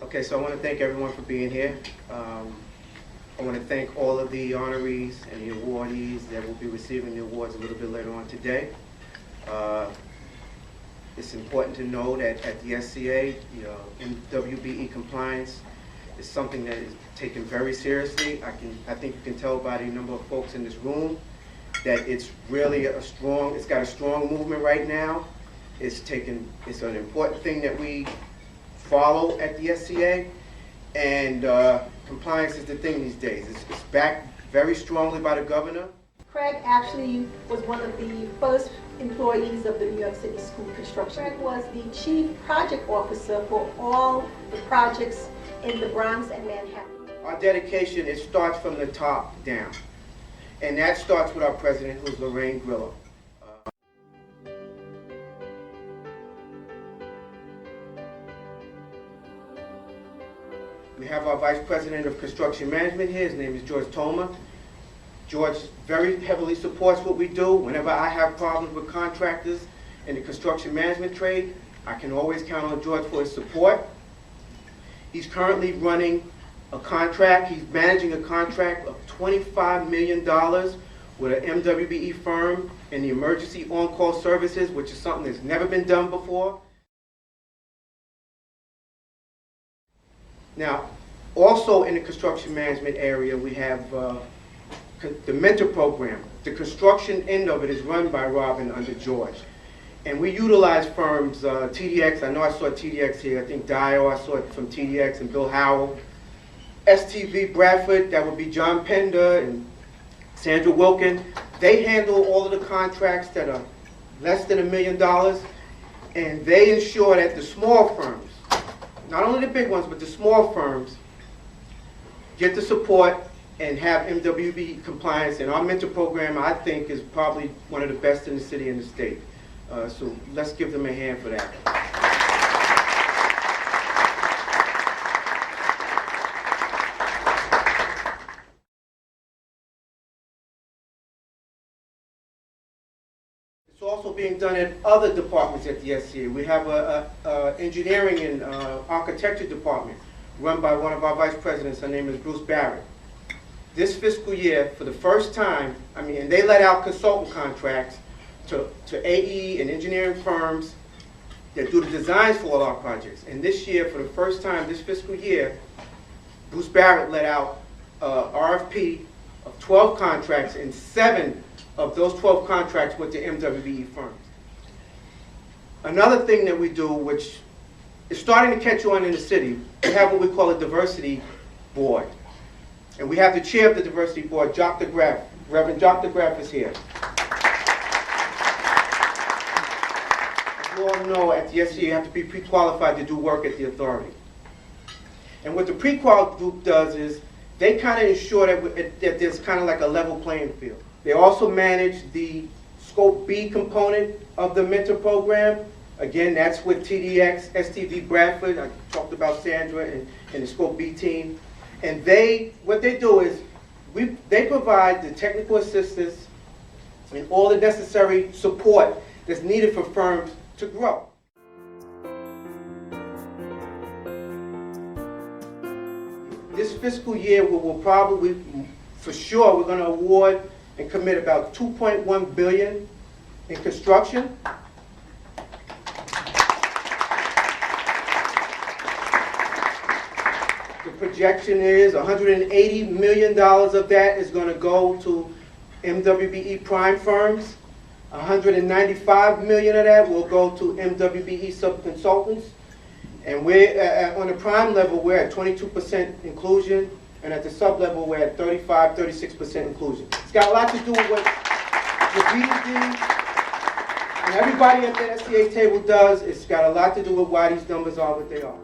Okay, so I want to thank everyone for being here. I want to thank all of the honorees and the awardees that will be receiving the awards a little bit later on today. It's important to know that at the SCA, NWBE compliance is something that is taken very seriously. I think you can tell by the number of folks in this room that it's really it's got a strong movement right now. It's an important thing that we follow at the SCA, and compliance is the thing these days. It's backed very strongly by the governor. Craig actually was one of the first employees of the New York City School Construction. Craig was the chief project officer for all the projects in the Bronx and Manhattan. Our dedication, it starts from the top down. And that starts with our president, who's Lorraine Grillo. We have our Vice President of Construction Management here. His name is George Toma. George very heavily supports what we do. Whenever I have problems with contractors in the construction management trade, I can always count on George for his support. He's currently running a contract. He's managing a contract of $25 million with an MWBE firm in the emergency on-call services, which is something that's never been done before. Now, also in the construction management area, we have the mentor program. The construction end of it is run by Robin under George. And we utilize firms, TDX, I know I saw TDX here, I think Dio, I saw it from TDX, and Bill Howell. STV Bradford, that would be John Pender and Sandra Wilkin. They handle all of the contracts that are less than $1 million, and they ensure that the small firms, not only the big ones, but the small firms, get the support and have MWBE compliance. And our mentor program, I think, is probably one of the best in the city and the state. So let's give them a hand for that. It's also being done at other departments at the SCA. We have a engineering and architecture department run by one of our vice presidents. Her name is Bruce Barrett. This fiscal year, for the first time, and they let out consultant contracts to AE and engineering firms that do the designs for all our projects. And this year, for the first time this fiscal year, Bruce Barrett let out RFP of 12 contracts, and 7 of those 12 contracts went to MWBE firms. Another thing that we do, which is starting to catch on in the city, we have what we call a diversity board. And we have the chair of the diversity board, Jock DeGraff. Reverend Jock DeGraff is here. As you all know, at the SCA, you have to be pre-qualified to do work at the authority. And what the pre-qual group does is they kind of ensure that there's kind of like a level playing field. They also manage the Scope B component of the mentor program. Again, that's with TDX, STV Bradford. I talked about Sandra and the Scope B team. And what they do is, they provide the technical assistance and all the necessary support that's needed for firms to grow. This fiscal year, we will probably, for sure, we're going to award and commit about $2.1 billion in construction. The projection is $180 million of that is going to go to MWBE prime firms. $195 million of that will go to MWBE sub-consultants. And we're on the prime level, we're at 22% inclusion, and at the sub-level, we're at 36% inclusion. It's got a lot to do with what the BDD and everybody at the SCA table does. It's got a lot to do with why these numbers are what they are.